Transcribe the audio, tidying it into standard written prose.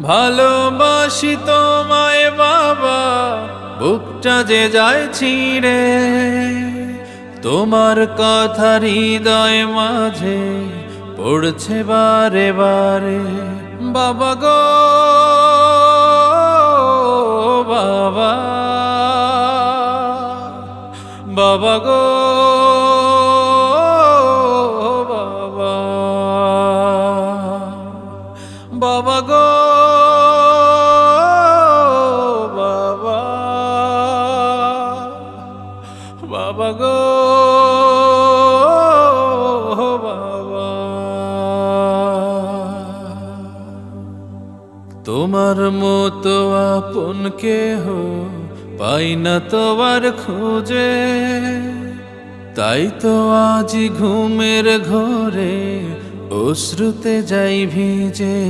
ভালোবাসি তোমায় বাবা, বুকটা যে যায় ছিঁড়ে, তোমার কথা হৃদয় মাঝে পড়ছে বারে বারে। বাবা গো বাবা, বাবা গো বাবা, বাবা গো বাবা, বাবা গো বাবা। তোমার মতো আপন কেহ পাই না তোমার খোঁজে, তাই তো আজ ঘুমের ঘোরে অশ্রুতে যাই ভিজে।